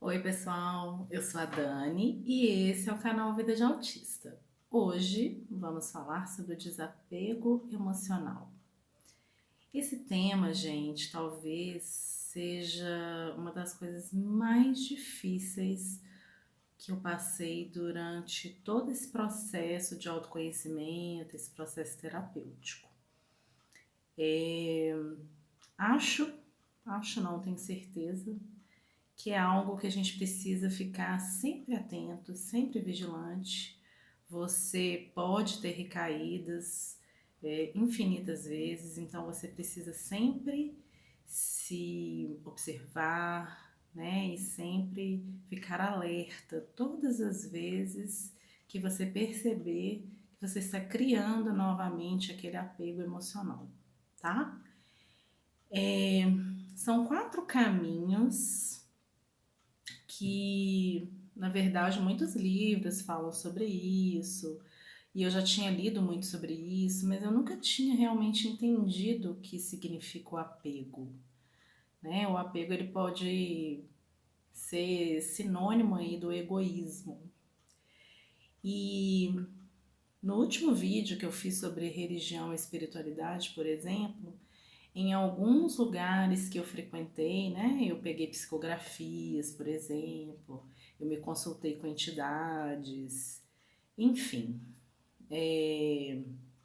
Oi, pessoal, eu sou a Dani e esse é o canal Vida de Autista. Hoje vamos falar sobre o desapego emocional. Esse tema, gente, talvez seja uma das coisas mais difíceis que eu passei durante todo esse processo de autoconhecimento, esse processo terapêutico. Acho, acho não, tenho certeza que é algo que a gente precisa ficar sempre atento, sempre vigilante. Você pode ter recaídas infinitas vezes, então você precisa sempre se observar, né? E sempre ficar alerta todas as vezes que você perceber que você está criando novamente aquele apego emocional, tá? São 4 caminhos que, na verdade, muitos livros falam sobre isso, e eu já tinha lido muito sobre isso, mas eu nunca tinha realmente entendido o que significa o apego, né? O apego ele pode ser sinônimo aí do egoísmo. E no último vídeo que eu fiz sobre religião e espiritualidade, por exemplo, em alguns lugares que eu frequentei, né, eu peguei psicografias, por exemplo, eu me consultei com entidades, enfim,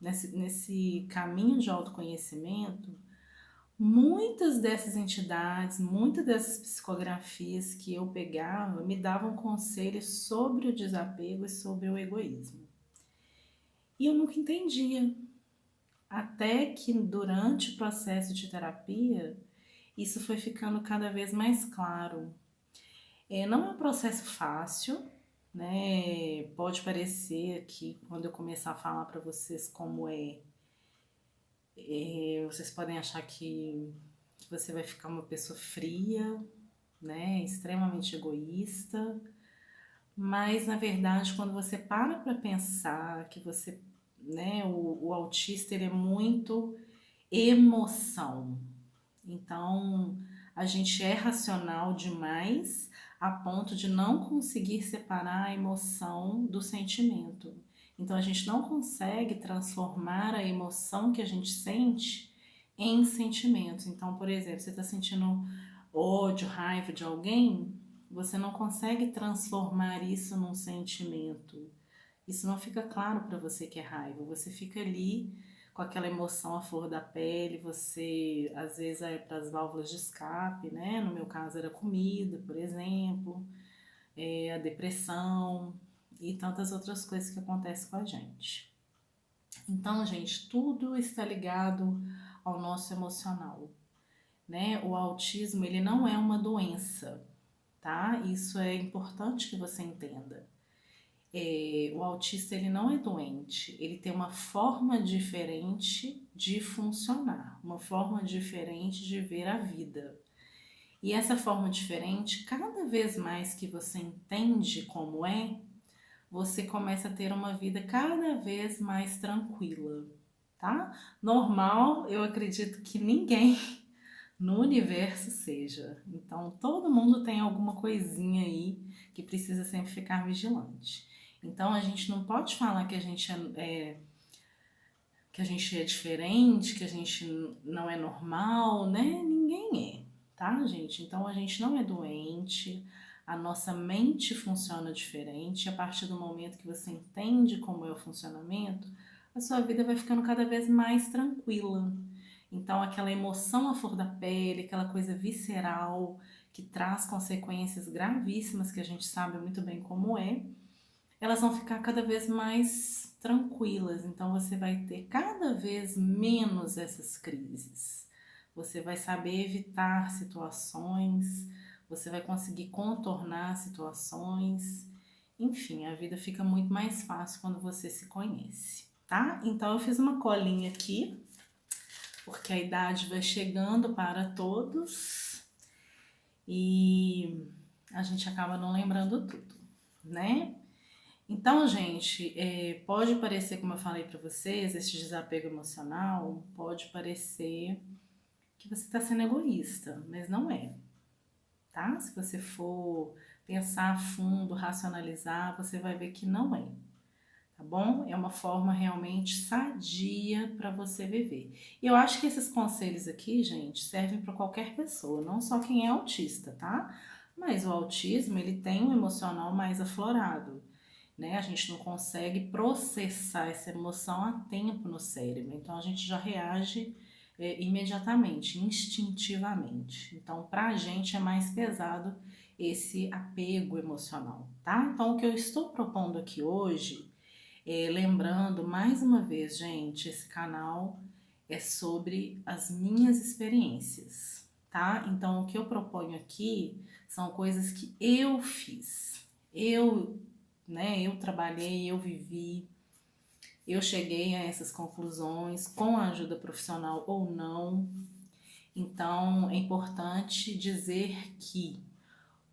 nesse caminho de autoconhecimento, muitas dessas entidades, muitas dessas psicografias que eu pegava me davam conselhos sobre o desapego e sobre o egoísmo. E eu nunca entendia, até que durante o processo de terapia isso foi ficando cada vez mais claro. Não é um processo fácil, né? Pode parecer que quando eu começar a falar para vocês como vocês podem achar que você vai ficar uma pessoa fria, né? Extremamente egoísta, mas na verdade quando você para pensar que você, né? O autista ele é muito emoção. Então, a gente é racional demais a ponto de não conseguir separar a emoção do sentimento. Então, a gente não consegue transformar a emoção que a gente sente em sentimentos. Então, por exemplo, você está sentindo ódio, raiva de alguém, você não consegue transformar isso num sentimento. Isso não fica claro para você que é raiva. Você fica ali com aquela emoção à flor da pele, você às vezes é para as válvulas de escape, né? No meu caso era comida, por exemplo, a depressão e tantas outras coisas que acontecem com a gente. Então, gente, tudo está ligado ao nosso emocional, né? O autismo, ele não é uma doença, tá? Isso é importante que você entenda. O autista ele não é doente, ele tem uma forma diferente de funcionar, uma forma diferente de ver a vida. E essa forma diferente, cada vez mais que você entende como você começa a ter uma vida cada vez mais tranquila, tá? Normal, eu acredito que ninguém no universo seja. Então, todo mundo tem alguma coisinha aí que precisa sempre ficar vigilante. Então, a gente não pode falar que a gente é diferente, que a gente não é normal, né? Ninguém é, tá, gente? Então, a gente não é doente, a nossa mente funciona diferente. A partir do momento que você entende como é o funcionamento, a sua vida vai ficando cada vez mais tranquila. Então, aquela emoção à flor da pele, aquela coisa visceral que traz consequências gravíssimas que a gente sabe muito bem como elas vão ficar cada vez mais tranquilas. Então, você vai ter cada vez menos essas crises. Você vai saber evitar situações, você vai conseguir contornar situações. Enfim, a vida fica muito mais fácil quando você se conhece, tá? Então, eu fiz uma colinha aqui porque a idade vai chegando para todos e a gente acaba não lembrando tudo, né? Então, gente, pode parecer, como eu falei para vocês, esse desapego emocional pode parecer que você está sendo egoísta, mas não é, tá? Se você for pensar a fundo, racionalizar, você vai ver que não é, tá bom? É uma forma realmente sadia para você viver. E eu acho que esses conselhos aqui, gente, servem para qualquer pessoa, não só quem é autista, tá? Mas o autismo, ele tem um emocional mais aflorado, né? A gente não consegue processar essa emoção a tempo no cérebro, então a gente já reage imediatamente, instintivamente. Então, pra gente é mais pesado esse apego emocional, tá? Então, o que eu estou propondo aqui hoje, lembrando mais uma vez, gente, esse canal é sobre as minhas experiências, tá? Então, o que eu proponho aqui são coisas que eu fiz. Eu trabalhei, eu vivi, eu cheguei a essas conclusões com a ajuda profissional ou não. Então é importante dizer que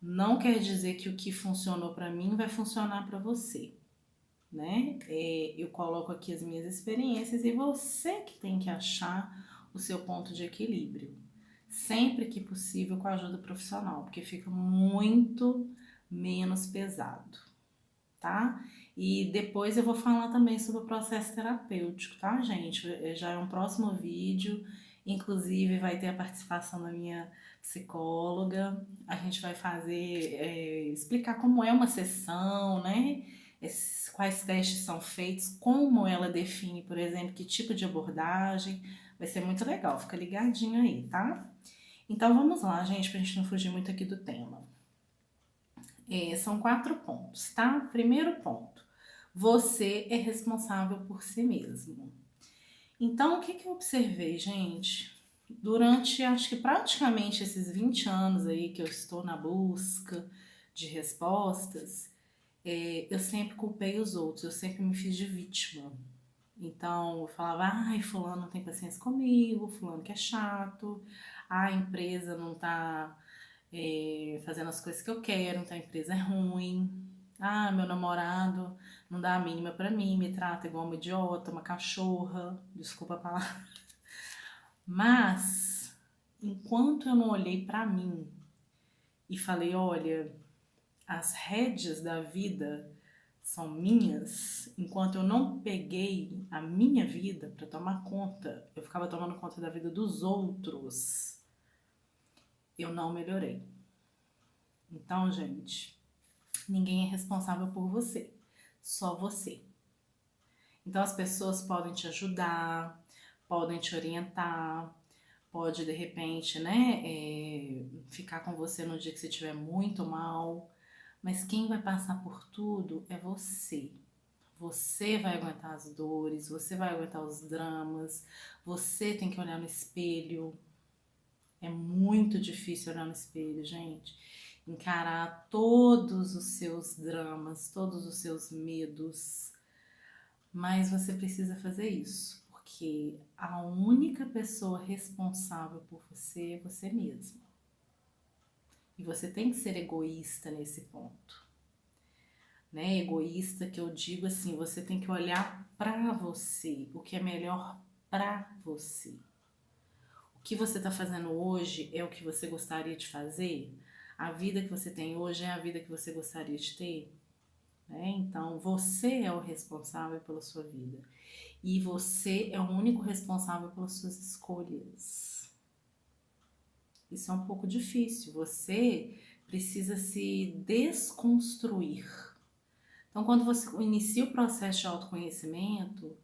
não quer dizer que o que funcionou para mim vai funcionar para você, né? Eu coloco aqui as minhas experiências e você que tem que achar o seu ponto de equilíbrio, sempre que possível com a ajuda profissional, porque fica muito menos pesado, tá? E depois eu vou falar também sobre o processo terapêutico, tá, gente? Já é um próximo vídeo, inclusive vai ter a participação da minha psicóloga. A gente vai fazer, explicar como é uma sessão, né? Quais testes são feitos, como ela define, por exemplo, que tipo de abordagem. Vai ser muito legal, fica ligadinho aí, tá? Então vamos lá, gente, pra gente não fugir muito aqui do tema. São 4 pontos, tá? Primeiro ponto, você é responsável por si mesmo. Então, o que eu observei, gente? Durante, acho que praticamente esses 20 anos aí que eu estou na busca de respostas, eu sempre culpei os outros, eu sempre me fiz de vítima. Então, eu falava, ai, fulano não tem paciência comigo, fulano que é chato, a empresa não tá fazendo as coisas que eu quero, então a empresa é ruim. Ah, meu namorado não dá a mínima pra mim, me trata igual uma idiota, uma cachorra, desculpa a palavra. Mas, enquanto eu não olhei pra mim e falei, olha, as rédeas da vida são minhas, enquanto eu não peguei a minha vida pra tomar conta, eu ficava tomando conta da vida dos outros, eu não melhorei. Então, gente, ninguém é responsável por você, só você. Então as pessoas podem te ajudar, podem te orientar, pode de repente, né, ficar com você no dia que você estiver muito mal, mas quem vai passar por tudo é você. Você vai aguentar as dores, você vai aguentar os dramas, você tem que olhar no espelho. É muito difícil olhar no espelho, gente. Encarar todos os seus dramas, todos os seus medos. Mas você precisa fazer isso, porque a única pessoa responsável por você é você mesma. E você tem que ser egoísta nesse ponto. Né? Egoísta que eu digo assim, você tem que olhar pra você, o que é melhor pra você. O que você está fazendo hoje é o que você gostaria de fazer? A vida que você tem hoje é a vida que você gostaria de ter? Né? Então, você é o responsável pela sua vida. E você é o único responsável pelas suas escolhas. Isso é um pouco difícil. Você precisa se desconstruir. Então, quando você inicia o processo de autoconhecimento,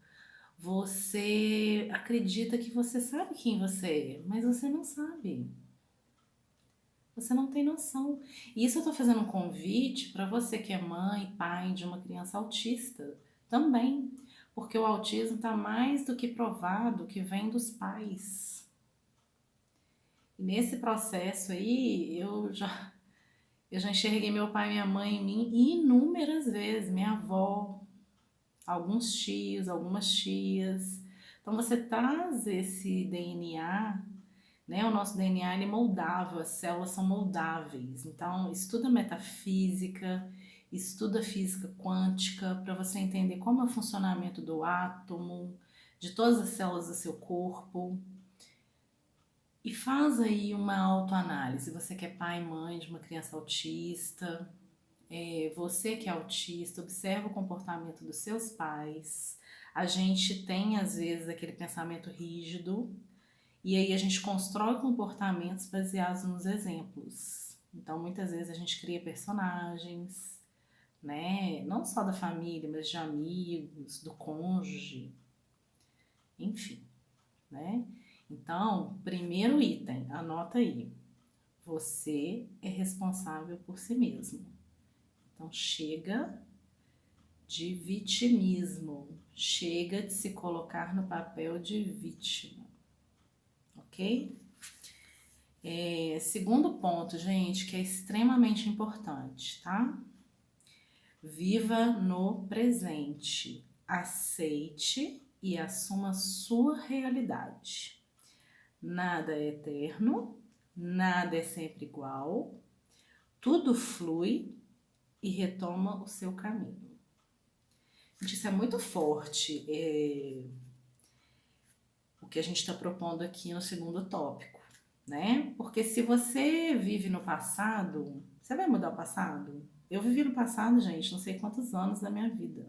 você acredita que você sabe quem você é, mas você não sabe. Você não tem noção. E isso eu tô fazendo um convite para você que é mãe, pai de uma criança autista também. Porque o autismo está mais do que provado que vem dos pais. E nesse processo aí, eu já enxerguei meu pai e minha mãe em mim inúmeras vezes, minha avó, alguns tios, algumas tias. Então você traz esse DNA, né? O nosso DNA ele é moldável, as células são moldáveis. Então estuda metafísica, estuda física quântica para você entender como é o funcionamento do átomo, de todas as células do seu corpo. E faz aí uma autoanálise. Você que é pai e mãe de uma criança autista, você que é autista, observa o comportamento dos seus pais. A gente tem, às vezes, aquele pensamento rígido, e aí a gente constrói comportamentos baseados nos exemplos. Então, muitas vezes a gente cria personagens, né? Não só da família, mas de amigos, do cônjuge, enfim, né? Então, primeiro item, anota aí. Você é responsável por si mesmo. Então, chega de vitimismo, chega de se colocar no papel de vítima, ok? Segundo ponto, gente, que é extremamente importante, tá? Viva no presente, aceite e assuma sua realidade. Nada é eterno, nada é sempre igual, tudo flui e retoma o seu caminho. Gente, isso é muito forte, o que a gente está propondo aqui no segundo tópico, né? Porque se você vive no passado, você vai mudar o passado? Eu vivi no passado, gente, não sei quantos anos da minha vida.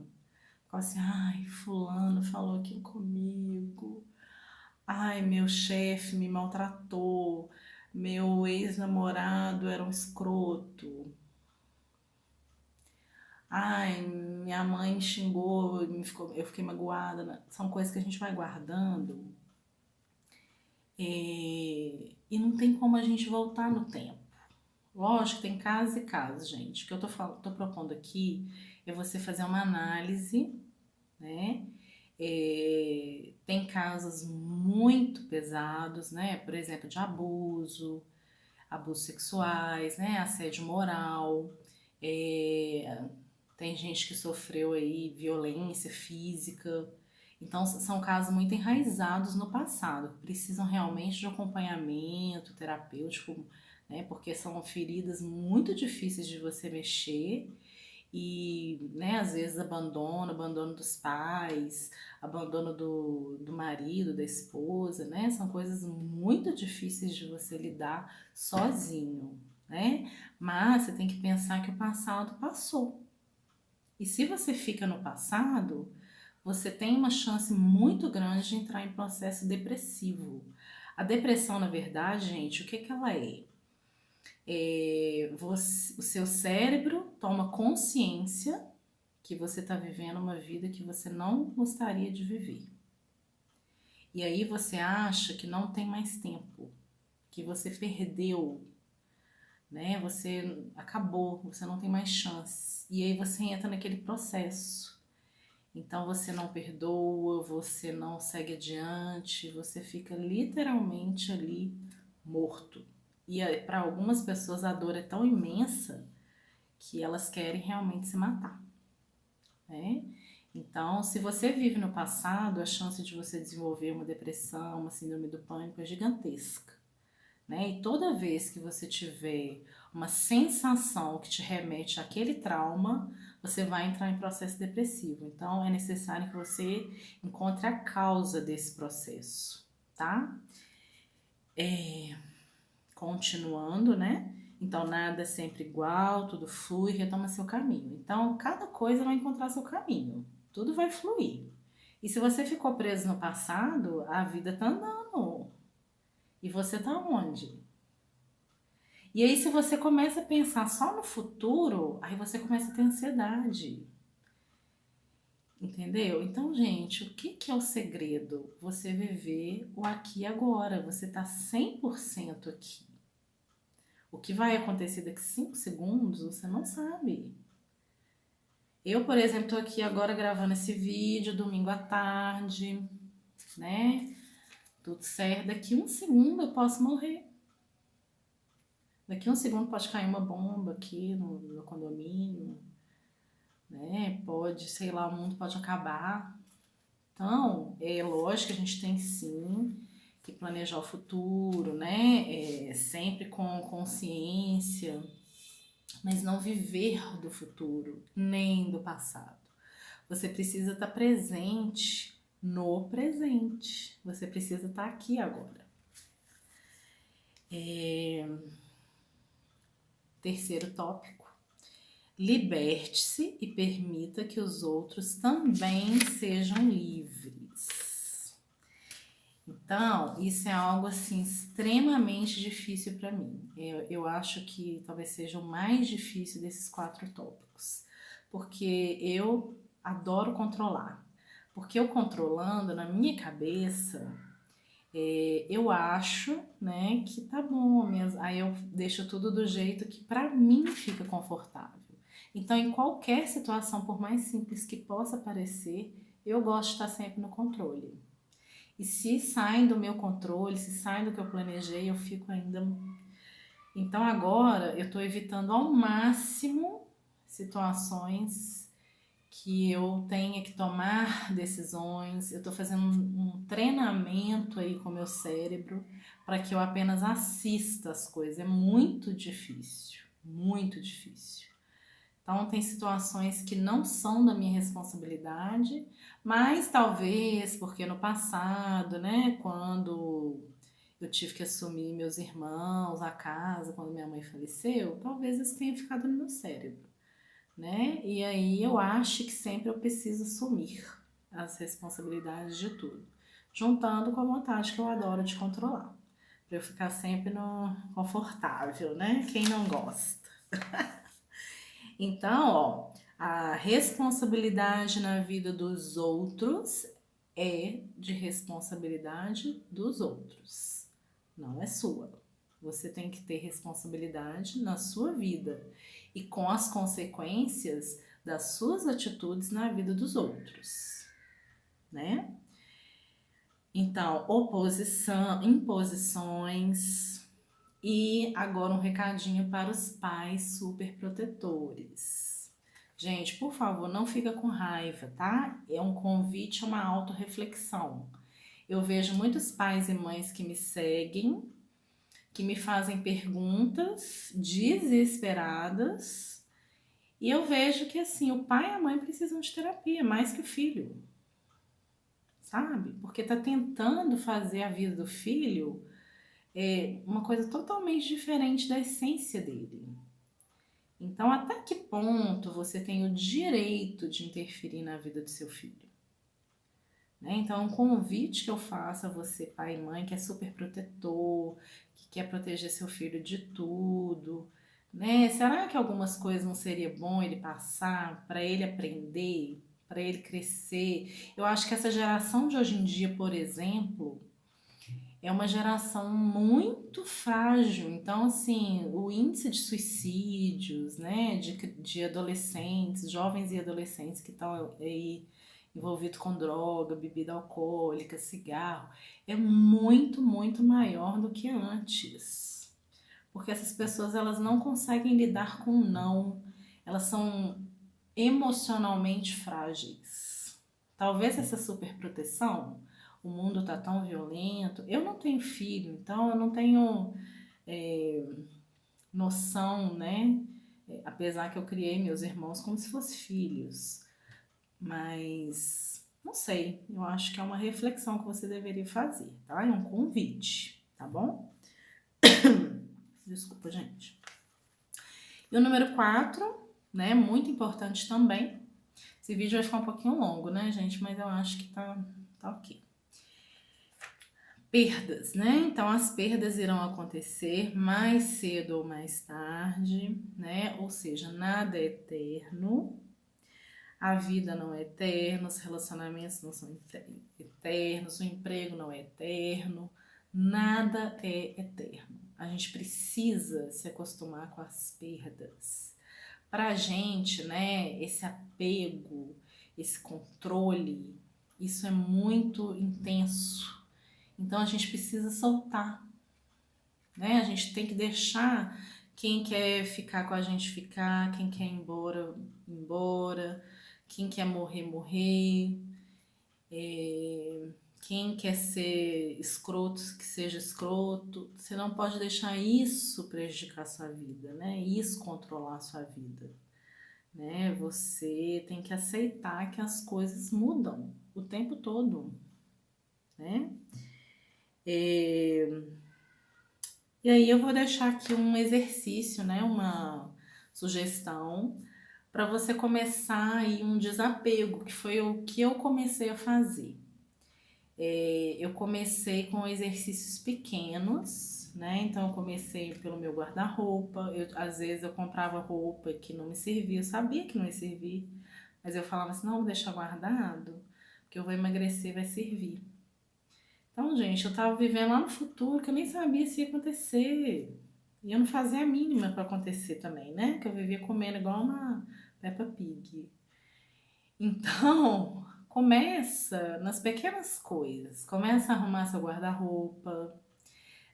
Ficava assim, ai, fulano falou aquilo comigo, ai, meu chefe me maltratou, meu ex-namorado era um escroto, ai, minha mãe me xingou, eu fiquei magoada, né? São coisas que a gente vai guardando, e não tem como a gente voltar no tempo. Lógico, tem casos e casos, gente. O que eu tô propondo aqui é você fazer uma análise, né? Tem casos muito pesados, né? Por exemplo, de abuso, abusos sexuais, né? Assédio moral. É, Tem gente que sofreu aí violência física. Então, são casos muito enraizados no passado, que precisam realmente de acompanhamento terapêutico, né? Porque são feridas muito difíceis de você mexer e, né, às vezes abandono dos pais, abandono do marido, da esposa, né? São coisas muito difíceis de você lidar sozinho, né? Mas você tem que pensar que o passado passou. E se você fica no passado, você tem uma chance muito grande de entrar em processo depressivo. A depressão, na verdade, gente, o que ela é? O seu cérebro toma consciência que você está vivendo uma vida que você não gostaria de viver. E aí você acha que não tem mais tempo, que você perdeu, né? Você acabou, você não tem mais chance. E aí você entra naquele processo. Então você não perdoa, você não segue adiante, você fica literalmente ali morto. E para algumas pessoas a dor é tão imensa que elas querem realmente se matar, né? Então, se você vive no passado, a chance de você desenvolver uma depressão, uma síndrome do pânico é gigantesca, né? E toda vez que você tiver uma sensação que te remete àquele trauma, você vai entrar em processo depressivo. Então, é necessário que você encontre a causa desse processo, tá? Continuando, né? Então, nada é sempre igual, tudo flui, retoma seu caminho. Então, cada coisa vai encontrar seu caminho, tudo vai fluir. E se você ficou preso no passado, a vida tá andando. E você tá onde? E aí, se você começa a pensar só no futuro, aí você começa a ter ansiedade. Entendeu? Então, gente, o que é o segredo? Você viver o aqui e agora. Você tá 100% aqui. O que vai acontecer daqui 5 segundos, você não sabe. Eu, por exemplo, tô aqui agora gravando esse vídeo, domingo à tarde, né? Tudo certo. Daqui 1 segundo eu posso morrer. Daqui 1 segundo pode cair uma bomba aqui no meu condomínio, né? Pode, sei lá, o mundo pode acabar. Então, é lógico que a gente tem sim que planejar o futuro, né? Sempre com consciência, mas não viver do futuro, nem do passado. Você precisa estar presente no presente. Você precisa estar aqui agora. Terceiro tópico. Liberte-se e permita que os outros também sejam livres. Então, isso é algo assim extremamente difícil para mim. Eu acho que talvez seja o mais difícil desses 4 tópicos, porque eu adoro controlar. Porque eu controlando na minha cabeça, eu acho, né, que tá bom mesmo. Aí eu deixo tudo do jeito que para mim fica confortável. Então, em qualquer situação, por mais simples que possa parecer, eu gosto de estar sempre no controle. E se saem do meu controle, se saem do que eu planejei, eu fico ainda. Então, agora eu estou evitando ao máximo situações que eu tenha que tomar decisões. Eu estou fazendo um treinamento aí com o meu cérebro para que eu apenas assista as coisas. É muito difícil, muito difícil. Então, tem situações que não são da minha responsabilidade, mas talvez porque no passado, né, quando eu tive que assumir meus irmãos, a casa, quando minha mãe faleceu, talvez isso tenha ficado no meu cérebro, né? E aí eu acho que sempre eu preciso assumir as responsabilidades de tudo, juntando com a vontade que eu adoro de controlar, para eu ficar sempre no confortável, né? Quem não gosta? Então, ó, a responsabilidade na vida dos outros é de responsabilidade dos outros, não é sua. Você tem que ter responsabilidade na sua vida e com as consequências das suas atitudes na vida dos outros, né? Então, oposição, imposições. E agora um recadinho para os pais superprotetores. Gente, por favor, não fica com raiva, tá? É um convite a uma autorreflexão. Eu vejo muitos pais e mães que me seguem, que me fazem perguntas desesperadas, e eu vejo que assim, o pai e a mãe precisam de terapia mais que o filho, sabe? Porque tá tentando fazer a vida do filho uma coisa totalmente diferente da essência dele. Então, até que ponto você tem o direito de interferir na vida do seu filho? Né? Então, é um convite que eu faço a você, pai e mãe, que é super protetor, que quer proteger seu filho de tudo. Né? Será que algumas coisas não seria bom ele passar, para ele aprender, para ele crescer? Eu acho que essa geração de hoje em dia, por exemplo, é uma geração muito frágil. Então, assim, o índice de suicídios, né, de adolescentes, jovens e adolescentes que estão aí envolvidos com droga, bebida alcoólica, cigarro, é muito, muito maior do que antes. Porque essas pessoas, elas não conseguem lidar com o não. Elas são emocionalmente frágeis. Talvez essa superproteção, o mundo tá tão violento. Eu não tenho filho, então eu não tenho é, noção, né? Apesar que eu criei meus irmãos como se fossem filhos. Mas não sei, eu acho que é uma reflexão que você deveria fazer, tá? É um convite, tá bom? Desculpa, gente. E o número 4, né? Muito importante também. Esse vídeo vai ficar um pouquinho longo, né, gente? Mas eu acho que tá ok. Perdas, né? Então as perdas irão acontecer mais cedo ou mais tarde, né? Ou seja, nada é eterno, a vida não é eterna, os relacionamentos não são eternos, o emprego não é eterno, nada é eterno. A gente precisa se acostumar com as perdas. Pra gente, né, esse apego, esse controle, isso é muito intenso. Então a gente precisa soltar, né? A gente tem que deixar quem quer ficar com a gente ficar, quem quer ir embora, embora, quem quer morrer, morrer, quem quer ser escroto, que seja escroto. Você não pode deixar isso prejudicar a sua vida, né? Isso controlar a sua vida, né? Você tem que aceitar que as coisas mudam o tempo todo, né? E aí eu vou deixar aqui um exercício, né, uma sugestão para você começar aí um desapego, que foi o que eu comecei a fazer. Eu comecei com exercícios pequenos, né? Então eu comecei pelo meu guarda-roupa. Às vezes eu comprava roupa que não me servia, eu sabia que não ia servir, mas eu falava assim, não, vou deixar guardado, porque eu vou emagrecer, vai servir. Então, gente, eu tava vivendo lá no futuro que eu nem sabia se ia acontecer. E eu não fazia a mínima para acontecer também, né? Que eu vivia comendo igual uma Peppa Pig. Então, começa nas pequenas coisas. Começa a arrumar seu guarda-roupa.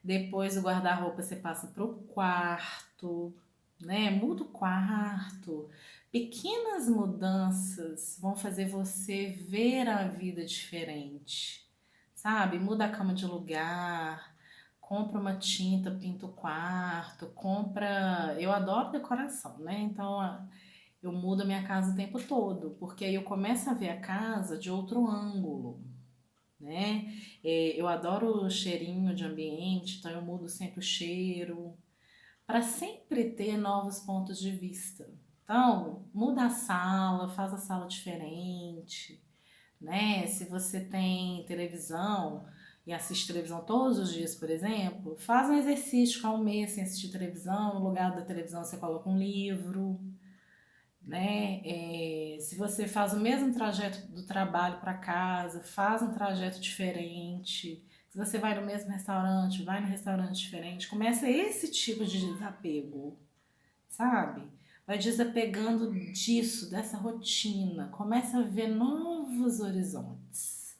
Depois do guarda-roupa você passa pro quarto, né? Muda o quarto. Pequenas mudanças vão fazer você ver a vida diferente, sabe? Muda a cama de lugar, compra uma tinta, pinta o quarto, compra. Eu adoro decoração, né? Então eu mudo a minha casa o tempo todo, porque aí eu começo a ver a casa de outro ângulo, né? Eu adoro o cheirinho de ambiente, então eu mudo sempre o cheiro, para sempre ter novos pontos de vista. Então, muda a sala, faz a sala diferente, né? Se você tem televisão e assiste televisão todos os dias, por exemplo, faz um exercício, ficar um mês sem assistir televisão, no lugar da televisão você coloca um livro, né? Se você faz o mesmo trajeto do trabalho para casa, faz um trajeto diferente. Se você vai no mesmo restaurante, vai no restaurante diferente. Começa esse tipo de desapego, sabe? Vai desapegando disso, dessa rotina. Começa a ver novos horizontes,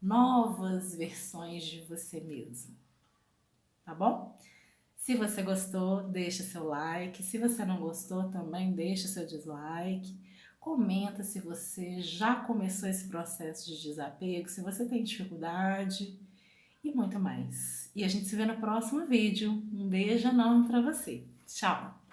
novas versões de você mesmo, tá bom? Se você gostou, deixa seu like. Se você não gostou, também deixa seu dislike. Comenta se você já começou esse processo de desapego, se você tem dificuldade e muito mais. E a gente se vê no próximo vídeo. Um beijo enorme para você. Tchau!